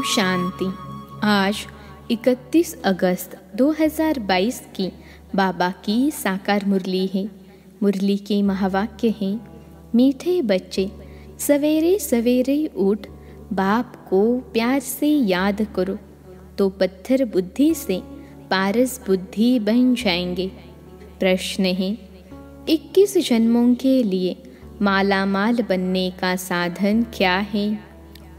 शांति। आज 31 अगस्त 2022 की बाबा की साकार मुरली है। मुरली के महावाक्य हैं, मीठे बच्चे सवेरे सवेरे उठ बाप को प्यार से याद करो तो पत्थर बुद्धि से पारस बुद्धि बन जाएंगे। प्रश्न है, 21 जन्मों के लिए माला माल बनने का साधन क्या है?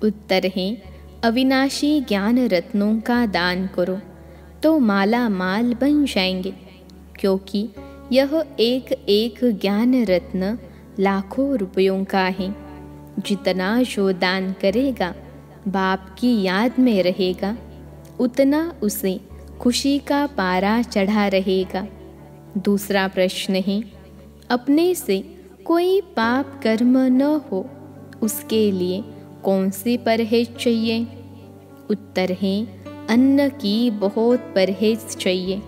उत्तर है, अविनाशी ज्ञान रत्नों का दान करो तो माला माल बन जाएंगे, क्योंकि यह एक एक ज्ञान रत्न लाखों रुपयों का है। जितना जो दान करेगा बाप की याद में रहेगा, उतना उसे खुशी का पारा चढ़ा रहेगा। दूसरा प्रश्न है, अपने से कोई पाप कर्म न हो उसके लिए कौन सी परहेज चाहिए? उत्तर है, अन्न की बहुत परहेज चाहिए।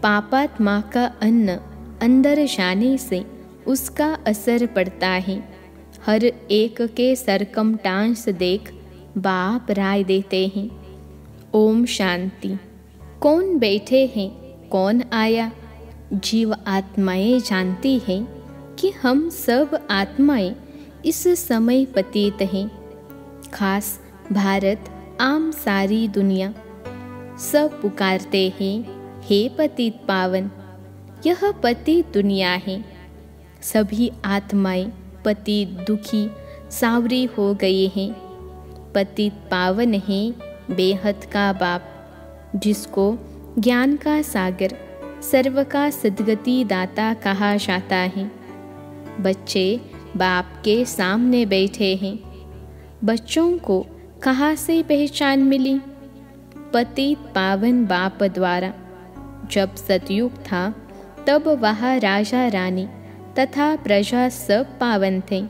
पापात्मा का अन्न अंदर जाने से उसका असर पड़ता है। हर एक के सरकमस्टांस देख बाप राय देते हैं। ओम शांति। कौन बैठे हैं, कौन आया? जीव आत्माएं जानती हैं कि हम सब आत्माएं इस समय पतित हैं। खास भारत, आम सारी दुनिया सब पुकारते हैं, हे पतित पावन। यह पतित दुनिया है। सभी आत्माएं पतित दुखी सावरी हो गए हैं। पतित पावन है बेहद का बाप, जिसको ज्ञान का सागर, सर्व का सद्गति दाता कहा जाता है। बच्चे बाप के सामने बैठे हैं। बच्चों को कहाँ से पहचान मिली? पतित पावन बाप द्वारा। जब सतयुग था तब वहाँ राजा रानी तथा प्रजा सब पावन थे,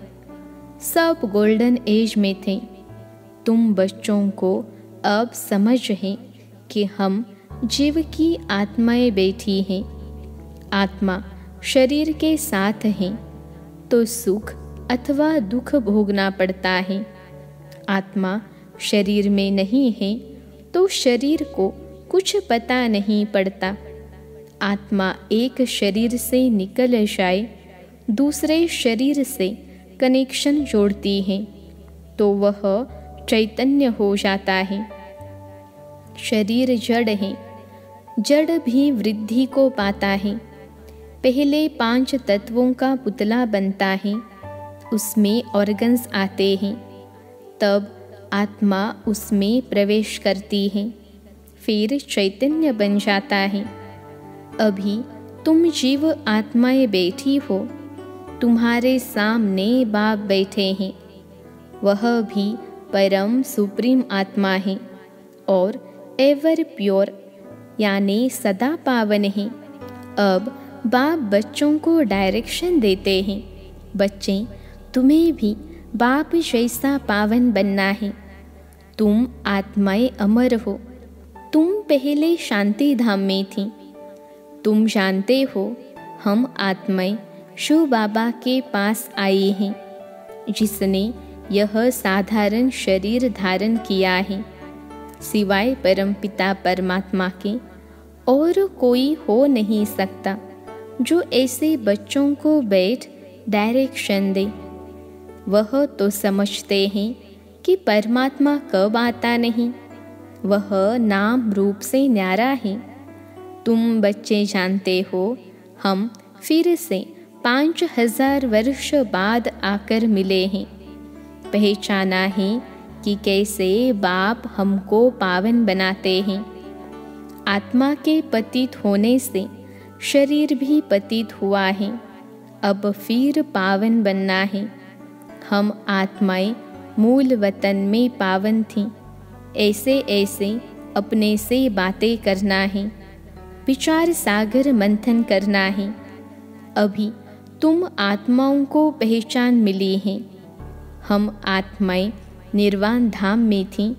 सब गोल्डन एज में थे। तुम बच्चों को अब समझ है कि हम जीव की आत्माएं बैठी हैं। आत्मा शरीर के साथ है तो सुख अथवा दुख भोगना पड़ता है। आत्मा शरीर में नहीं है तो शरीर को कुछ पता नहीं पड़ता। आत्मा एक शरीर से निकल जाए, दूसरे शरीर से कनेक्शन जोड़ती है तो वह चैतन्य हो जाता है। शरीर जड़ है, जड़ भी वृद्धि को पाता है। पहले 5 तत्वों का पुतला बनता है, उसमें ऑर्गन्स आते हैं, तब आत्मा उसमें प्रवेश करती है, फिर चैतन्य बन जाता है। अभी तुम जीव आत्माएं बैठी हो, तुम्हारे सामने बाप बैठे हैं। वह भी परम सुप्रीम आत्मा है और एवर प्योर यानी सदा पावन है। अब बाप बच्चों को डायरेक्शन देते हैं, बच्चे तुम्हें भी बाप जैसा पावन बनना है। तुम आत्माएं अमर हो। तुम पहले शांति धाम में थी। तुम जानते हो हम आत्माएं शिव बाबा के पास आए हैं, जिसने यह साधारण शरीर धारण किया है। सिवाय परमपिता परमात्मा के और कोई हो नहीं सकता जो ऐसे बच्चों को बैठ डायरेक्शन दे। वह तो समझते हैं कि परमात्मा कब आता नहीं, वह नाम रूप से न्यारा है। तुम बच्चे जानते हो हम फिर से 5000 वर्ष बाद आकर मिले हैं। पहचाना है कि कैसे बाप हमको पावन बनाते हैं। आत्मा के पतित होने से शरीर भी पतित हुआ है, अब फिर पावन बनना है। हम आत्माएं मूल वतन में पावन थीं। ऐसे ऐसे अपने से बातें करना है, विचार सागर मंथन करना है। अभी तुम आत्माओं को पहचान मिली है। हम आत्माएं निर्वाण धाम में थीं,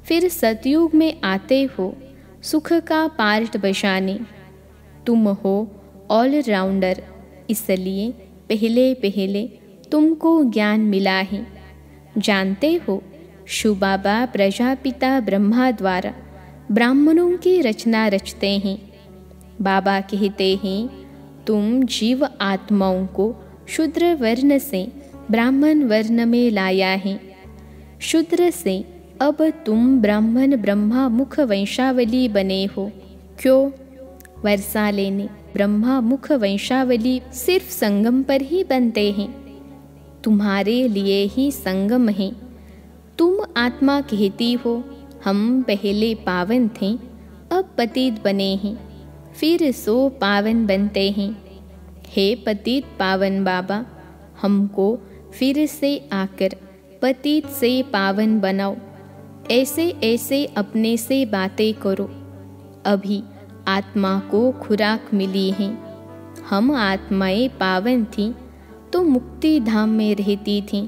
फिर सतयुग में आते हो सुख का पार्ट बजाने। तुम हो ऑलराउंडर, इसलिए पहले पहले तुमको ज्ञान मिला है। जानते हो शिव बाबा प्रजापिता ब्रह्मा द्वारा ब्राह्मणों की रचना रचते हैं। बाबा कहते हैं, तुम जीव आत्माओं को शूद्र वर्ण से ब्राह्मण वर्ण में लाया है। शूद्र से अब तुम ब्राह्मण ब्रह्मा मुख वंशावली बने हो। क्यों? वर्षा लेने ब्रह्मा मुख वंशावली सिर्फ संगम पर ही बनते हैं। तुम्हारे लिए ही संगम है। तुम आत्मा कहती हो, हम पहले पावन थे, अब पतित बने हैं, फिर सो पावन बनते हैं। हे पतित पावन बाबा, हमको फिर से आकर पतित से पावन बनाओ। ऐसे ऐसे अपने से बातें करो। अभी आत्मा को खुराक मिली है। हम आत्माएं पावन थीं तो मुक्ति धाम में रहती थीं,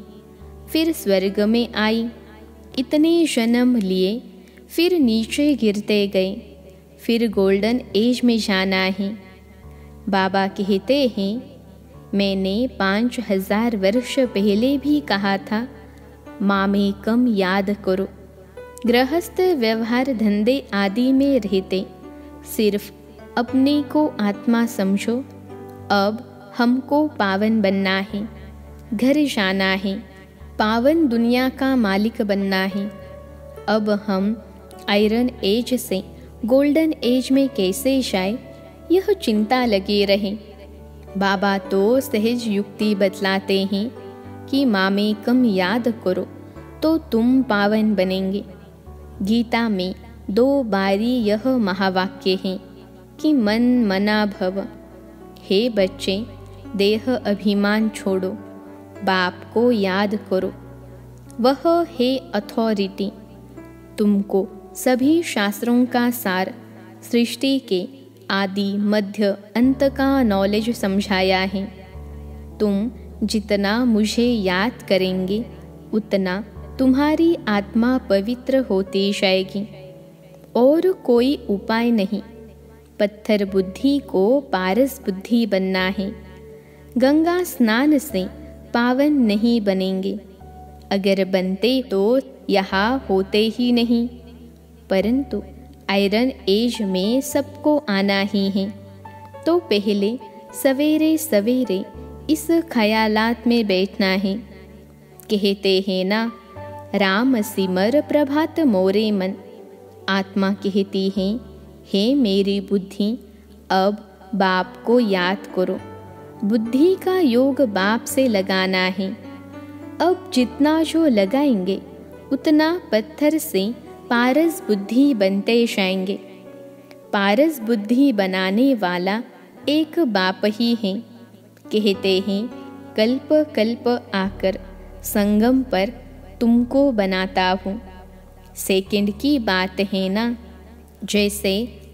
फिर स्वर्ग में आई, इतने जन्म लिए, फिर नीचे गिरते गए, फिर गोल्डन एज में जाना है। बाबा कहते हैं, मैंने 5000 वर्ष पहले भी कहा था, मामेकम याद करो। गृहस्थ व्यवहार धंधे आदि में रहते सिर्फ अपने को आत्मा समझो। अब हमको पावन बनना है, घर जाना है, पावन दुनिया का मालिक बनना है। अब हम आयरन एज से गोल्डन एज में कैसे जाए, यह चिंता लगी रहे। बाबा तो सहज युक्ति बतलाते हैं कि मामेकम याद करो तो तुम पावन बनेंगे। गीता में 2 बारी यह महावाक्य है कि मन मना भव। हे बच्चे, देह अभिमान छोड़ो, बाप को याद करो, वह है अथॉरिटी। तुमको सभी शास्त्रों का सार, सृष्टि के आदि मध्य अंत का नॉलेज समझाया है। तुम जितना मुझे याद करेंगे उतना तुम्हारी आत्मा पवित्र होती जाएगी। और कोई उपाय नहीं। पत्थर बुद्धि को पारस बुद्धि बनना है। गंगा स्नान से पावन नहीं बनेंगे। अगर बनते तो यहाँ होते ही नहीं, परंतु आयरन एज में सबको आना ही है। तो पहले सवेरे सवेरे इस ख्यालात में बैठना है। कहते हैं ना, राम सिमर प्रभात मोरे मन। आत्मा कहती है, हे मेरी बुद्धि, अब बाप को याद करो। बुद्धि का योग बाप से लगाना है। अब जितना जो लगाएंगे उतना पत्थर से पारस बुद्धि बनते जाएंगे। पारस बुद्धि बनाने वाला एक बाप ही है। कहते हैं, कल्प कल्प आकर संगम पर तुमको बनाता हूँ। सेकंड की बात है ना। जैसे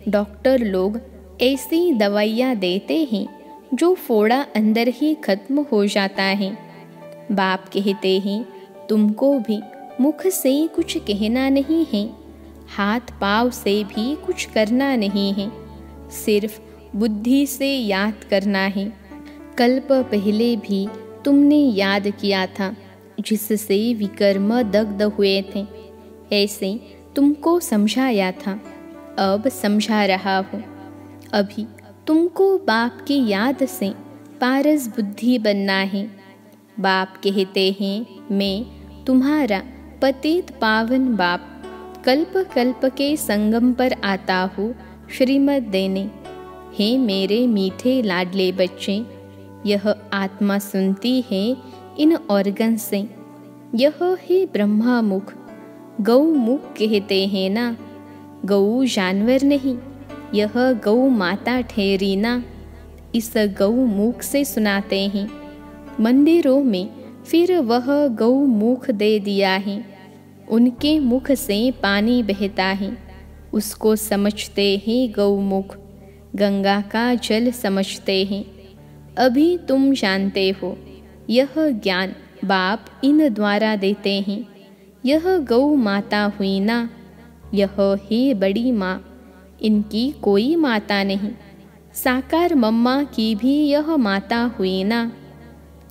डॉक्टर लोग ऐसी दवाइयाँ देते हैं जो फोड़ा अंदर ही खत्म हो जाता है। बाप कहते हैं, तुमको भी मुख से कुछ कहना नहीं है, हाथ पाँव से भी कुछ करना नहीं है, सिर्फ बुद्धि से याद करना है। कल्प पहले भी तुमने याद किया था, जिससे विकर्म दग्ध हुए थे। ऐसे तुमको समझाया था, अब समझा रहा हूँ। अभी तुमको बाप की याद से पारस बुद्धि बनना है। बाप कहते हैं, मैं तुम्हारा पतित पावन बाप कल्प कल्प के संगम पर आता हूँ श्रीमत देने। हे मेरे मीठे लाडले बच्चे, यह आत्मा सुनती है इन ऑर्गन से। यह है ब्रह्मा मुख। गौ मुख कहते हैं ना। गौ जानवर नहीं, यह गौ माता ठहरी ना। इस गौ मुख से सुनाते हैं। मंदिरों में फिर वह गौ मुख दे दिया है। उनके मुख से पानी बहता है, उसको समझते हैं गौ मुख। गंगा का जल समझते हैं। अभी तुम जानते हो, यह ज्ञान बाप इन द्वारा देते हैं। यह गौ माता हुई ना, यह है बड़ी माँ। इनकी कोई माता नहीं। साकार मम्मा की भी यह माता हुई ना।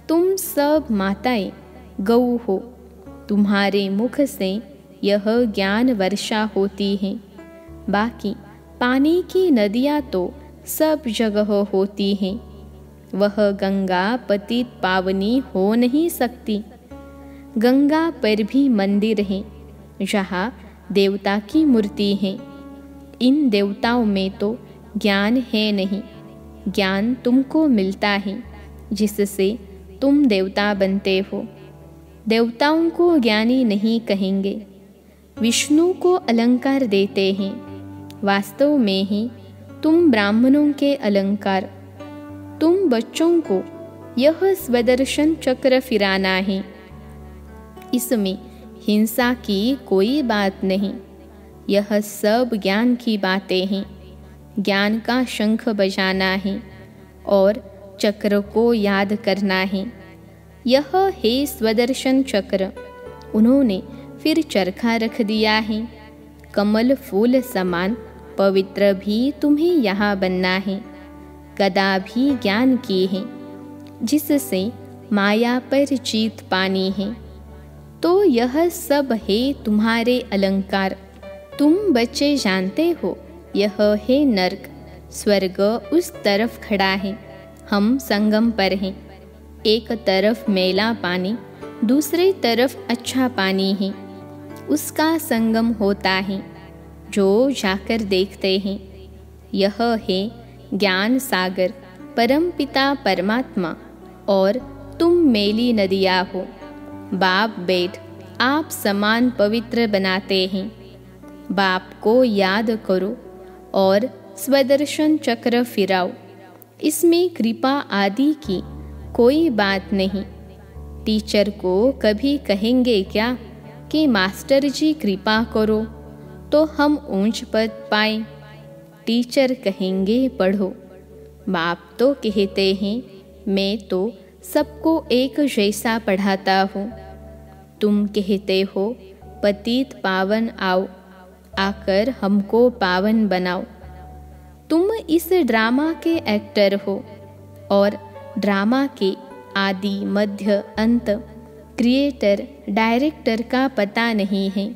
तुम सब माताएं गौ हो। तुम्हारे मुख से यह ज्ञान वर्षा होती है। बाकी पानी की नदियाँ तो सब जगह होती हैं। वह गंगा पतित पावनी हो नहीं सकती। गंगा पर भी मंदिर है जहाँ देवता की मूर्ति है। इन देवताओं में तो ज्ञान है नहीं। ज्ञान तुमको मिलता है जिससे तुम देवता बनते हो। देवताओं को ज्ञानी नहीं कहेंगे। विष्णु को अलंकार देते हैं। वास्तव में ही तुम ब्राह्मणों के अलंकार। तुम बच्चों को यह स्वदर्शन चक्र फिराना है। इसमें हिंसा की कोई बात नहीं। यह सब ज्ञान की बातें हैं। ज्ञान का शंख बजाना है और चक्र को याद करना है। यह है स्वदर्शन चक्र। उन्होंने फिर चरखा रख दिया है। कमल फूल समान पवित्र भी तुम्हें यहाँ बनना है। गदा भी ज्ञान की है जिससे माया पर जीत पानी है। तो यह सब है तुम्हारे अलंकार। तुम बच्चे जानते हो यह है नर्क। स्वर्ग उस तरफ खड़ा है। हम संगम पर हैं। एक तरफ मैला पानी, दूसरी तरफ अच्छा पानी है। उसका संगम होता है जो जाकर देखते हैं। यह है ज्ञान सागर, परमपिता परमात्मा, और तुम मैली नदियाँ हो। बाप बेट आप समान पवित्र बनाते हैं। बाप को याद करो और स्वदर्शन चक्र फिराओ। इसमें कृपा आदि की कोई बात नहीं। टीचर को कभी कहेंगे क्या कि मास्टर जी कृपा करो तो हम ऊंच पद पाएं। टीचर कहेंगे पढ़ो। बाप तो कहते हैं मैं तो सबको एक जैसा पढ़ाता हूँ। तुम कहते हो पतित पावन आओ, आकर हमको पावन बनाओ। तुम इस ड्रामा के एक्टर हो और ड्रामा के आदि मध्य अंत क्रिएटर डायरेक्टर का पता नहीं है।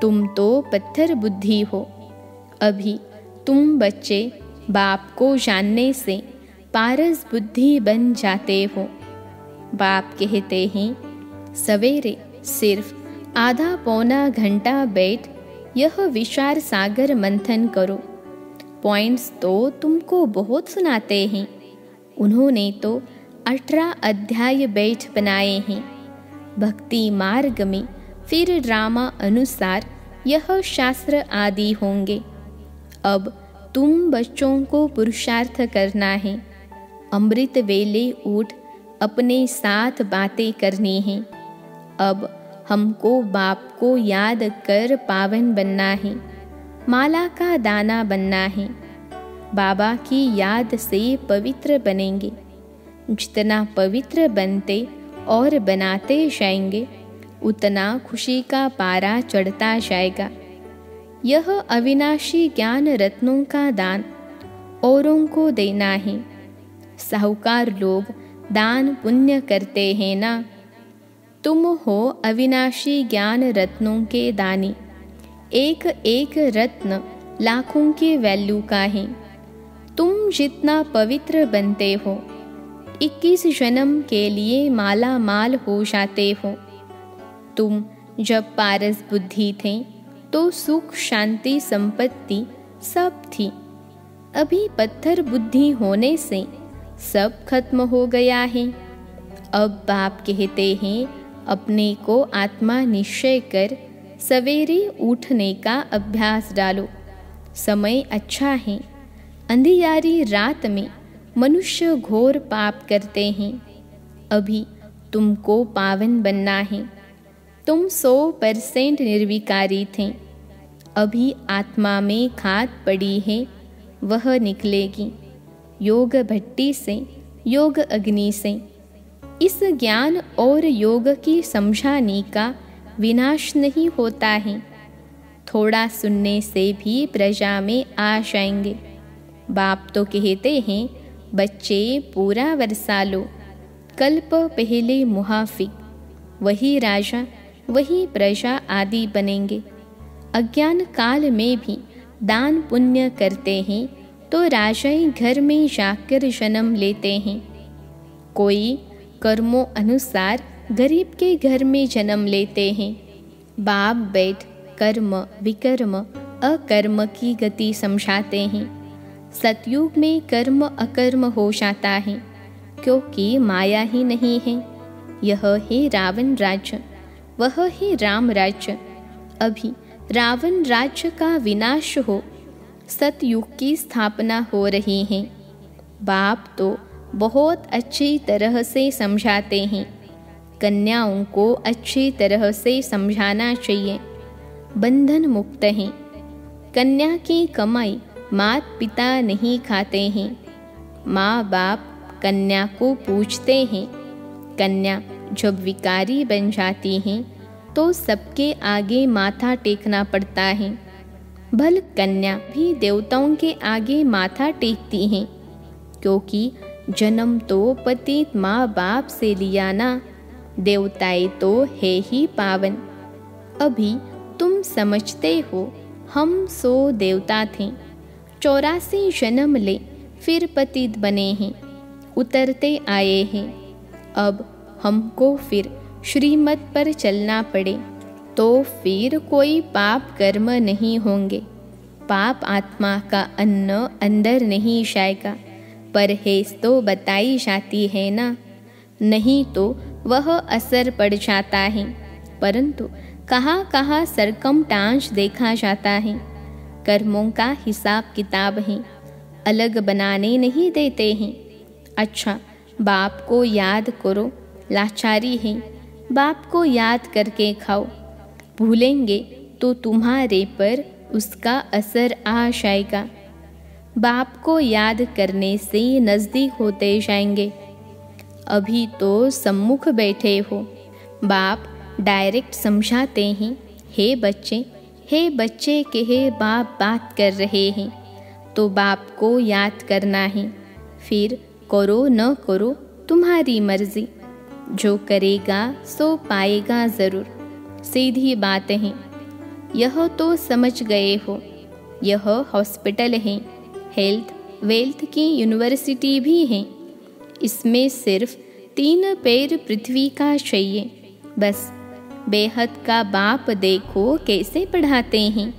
तुम तो पत्थर बुद्धि हो। अभी तुम बच्चे बाप को जानने से पारस बुद्धि बन जाते हो। बाप कहते हैं सवेरे सिर्फ आधा पौना घंटा बैठ यह विचार सागर मंथन करो। पॉइंट्स तो तुमको बहुत सुनाते हैं। उन्होंने तो 18 अध्याय बैठ बनाए हैं। भक्ति मार्ग में फिर ड्रामा अनुसार यह शास्त्र आदि होंगे। अब तुम बच्चों को पुरुषार्थ करना है। अमृत वेले उठ अपने साथ बातें करनी हैं। अब हमको बाप को याद कर पावन बनना है। माला का दाना बनना है। बाबा की याद से पवित्र बनेंगे। जितना पवित्र बनते और बनाते जाएंगे उतना खुशी का पारा चढ़ता जाएगा। यह अविनाशी ज्ञान रत्नों का दान औरों को देना है। साहूकार लोग दान पुण्य करते हैं ना। तुम हो अविनाशी ज्ञान रत्नों के दानी। एक एक रत्न लाखों के वैल्यू का है। तुम जितना पवित्र बनते हो 21 जन्म के लिए माला माल हो जाते हो। तुम जब पारस बुद्धि थे तो सुख शांति संपत्ति सब थी। अभी पत्थर बुद्धि होने से सब खत्म हो गया है। अब बाप कहते हैं अपने को आत्मा निश्चय कर सवेरे उठने का अभ्यास डालो। समय अच्छा है। अंधियारी रात में मनुष्य घोर पाप करते हैं। अभी तुमको पावन बनना है। तुम 100% निर्विकारी थे। अभी आत्मा में खाद पड़ी है, वह निकलेगी योग भट्टी से, योग अग्नि से। इस ज्ञान और योग की समझाने का विनाश नहीं होता है। थोड़ा सुनने से भी प्रजा में आ जाएंगे। बाप तो कहते हैं बच्चे पूरा वर्षा लो। कल्प पहले मुहाफिक, वही राजा वही प्रजा आदि बनेंगे। अज्ञान काल में भी दान पुण्य करते हैं तो राजाई घर में जाकर जन्म लेते हैं। कोई कर्मों अनुसार गरीब के घर में जन्म लेते हैं। बाप बैठ कर्म विकर्म अकर्म की गति समझाते हैं। सतयुग में कर्म अकर्म हो जाता है क्योंकि माया ही नहीं है। यह है रावण राज्य, वह है राम राज्य। अभी रावण राज्य का विनाश हो, सतयुग की स्थापना हो रही है। बाप तो बहुत अच्छी तरह से समझाते हैं। कन्याओं को अच्छी तरह से समझाना चाहिए। बंधन मुक्त हैं। कन्या की कमाई माता पिता नहीं खाते हैं। माँ बाप कन्या को पूछते हैं। कन्या जब विकारी बन जाती हैं तो सबके आगे माथा टेकना पड़ता है। भल कन्या भी देवताओं के आगे माथा टेकती हैं क्योंकि जन्म तो पतित माँ बाप से लिया ना। देवताएं तो है ही पावन। अभी तुम समझते हो हम 100 देवता थे, 84 जन्म ले फिर पतित बने हैं, उतरते आए हैं। अब हमको फिर श्रीमत पर चलना पड़े तो फिर कोई पाप कर्म नहीं होंगे। पाप आत्मा का अन्न अंदर नहीं जाएगा। परहेज तो बताई जाती है ना, नहीं तो वह असर पड़ जाता है। परंतु कहाँ कहाँ सरकमस्टांस देखा जाता है। कर्मों का हिसाब किताब है, अलग बनाने नहीं देते हैं। अच्छा, बाप को याद करो, लाचारी है, बाप को याद करके खाओ। भूलेंगे तो तुम्हारे पर उसका असर आ जाएगा। बाप को याद करने से नज़दीक होते जाएंगे। अभी तो सम्मुख बैठे हो, बाप डायरेक्ट समझाते हैं। हे बच्चे कहे बाप बात कर रहे हैं तो बाप को याद करना है। फिर करो न करो तुम्हारी मर्जी, जो करेगा सो पाएगा ज़रूर। सीधी बात है। यह तो समझ गए हो। यह हॉस्पिटल है, हेल्थ वेल्थ की यूनिवर्सिटी भी है। इसमें सिर्फ 3 पैर पृथ्वी का चाहिए बस। बेहद का बाप देखो कैसे पढ़ाते हैं।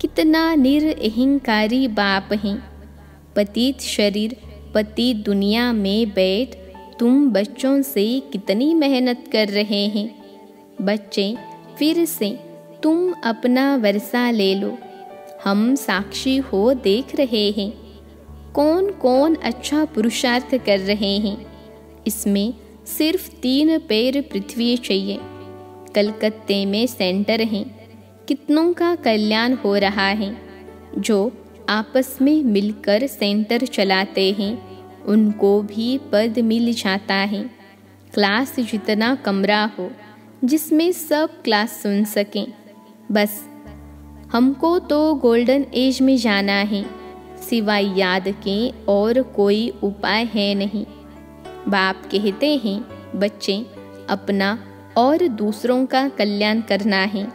कितना निरअहंकारी बाप हैं। पतित शरीर पतित दुनिया में बैठ तुम बच्चों से कितनी मेहनत कर रहे हैं। बच्चे फिर से तुम अपना वर्षा ले लो। हम साक्षी हो देख रहे हैं कौन कौन अच्छा पुरुषार्थ कर रहे हैं। इसमें सिर्फ 3 पैर पृथ्वी चाहिए। कलकत्ते में सेंटर हैं, कितनों का कल्याण हो रहा है। जो आपस में मिलकर सेंटर चलाते हैं उनको भी पद मिल जाता है। क्लास जितना कमरा हो जिसमें सब क्लास सुन सकें। बस हमको तो गोल्डन एज में जाना है, सिवाय याद के और कोई उपाय है नहीं। बाप कहते हैं बच्चे अपना और दूसरों का कल्याण करना है।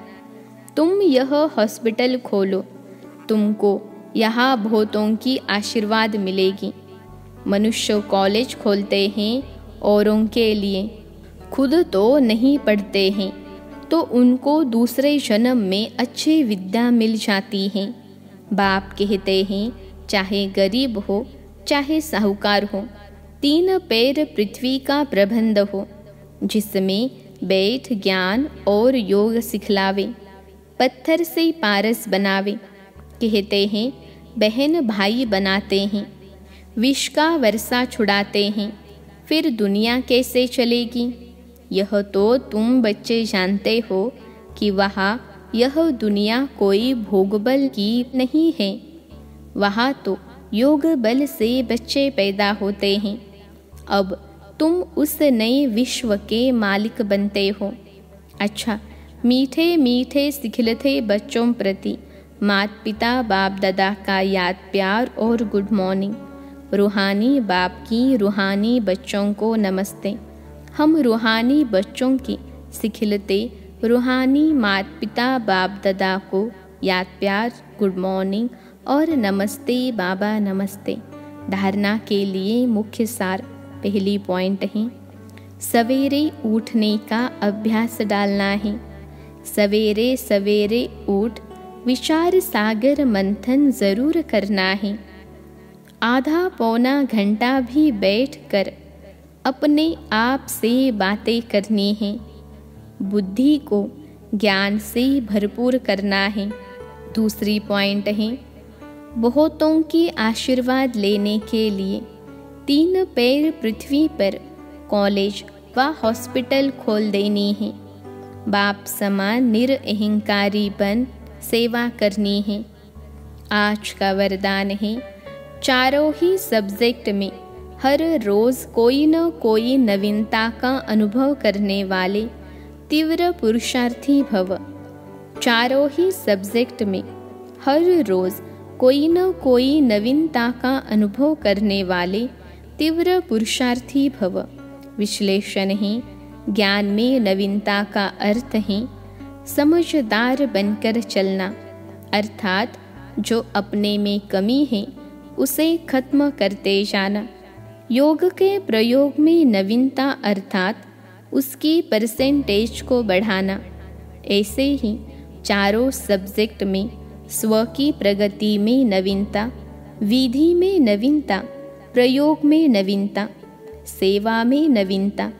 तुम यह हॉस्पिटल खोलो, तुमको यहाँ बहुतों की आशीर्वाद मिलेगी। मनुष्य कॉलेज खोलते हैं औरों के लिए, खुद तो नहीं पढ़ते हैं तो उनको दूसरे जन्म में अच्छी विद्या मिल जाती है। बाप कहते हैं चाहे गरीब हो चाहे साहूकार हो, 3 पैर पृथ्वी का प्रबंध हो जिसमें बैठ ज्ञान और योग सिखलावे, पत्थर से पारस बनावे। कहते हैं बहन भाई बनाते हैं, विष का वर्षा छुड़ाते हैं, फिर दुनिया कैसे चलेगी। यह तो तुम बच्चे जानते हो कि वहाँ यह दुनिया कोई भोगबल की नहीं है। वहाँ तो योग बल से बच्चे पैदा होते हैं। अब तुम उस नए विश्व के मालिक बनते हो। अच्छा, मीठे मीठे सिखलते बच्चों प्रति माता पिता बाप दादा का याद प्यार और गुड मॉर्निंग। रूहानी बाप की रूहानी बच्चों को नमस्ते। हम रूहानी बच्चों की सिखलते रूहानी माता पिता बाप दादा को याद प्यार, गुड मॉर्निंग और नमस्ते बाबा नमस्ते। धारणा के लिए मुख्य सार। पहली पॉइंट है, सवेरे उठने का अभ्यास डालना है। सवेरे सवेरे उठ विचार सागर मंथन ज़रूर करना है। आधा पौना घंटा भी बैठकर अपने आप से बातें करनी हैं। बुद्धि को ज्ञान से भरपूर करना है। दूसरी पॉइंट है, बहुतों की आशीर्वाद लेने के लिए 3 पैर पृथ्वी पर कॉलेज व हॉस्पिटल खोल देनी है। बाप समान निरअहंकारी बन सेवा करनी है। आज का वरदान है, चारों ही सब्जेक्ट में हर रोज़ कोई न कोई नवीनता का अनुभव करने वाले तीव्र पुरुषार्थी भव। चारों ही सब्जेक्ट में हर रोज़ कोई न कोई नवीनता का अनुभव करने वाले तीव्र पुरुषार्थी भव। विश्लेषण है, ज्ञान में नवीनता का अर्थ है समझदार बनकर चलना, अर्थात जो अपने में कमी है उसे खत्म करते जाना। योग के प्रयोग में नवीनता अर्थात उसकी परसेंटेज को बढ़ाना। ऐसे ही चारों सब्जेक्ट में स्व की प्रगति में नवीनता, विधि में नवीनता, प्रयोग में नवीनता, सेवा में नवीनता,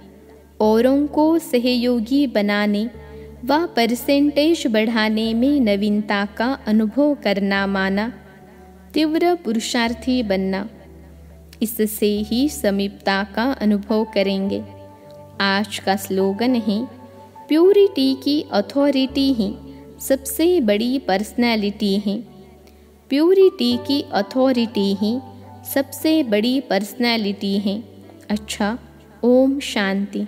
औरों को सहयोगी बनाने व परसेंटेज बढ़ाने में नवीनता का अनुभव करना माना तीव्र पुरुषार्थी बनना। इससे ही समीपता का अनुभव करेंगे। आज का स्लोगन है, प्यूरिटी की अथॉरिटी ही सबसे बड़ी पर्सनैलिटी है। प्यूरिटी की अथॉरिटी ही सबसे बड़ी पर्सनैलिटी है। अच्छा, ओम शांति।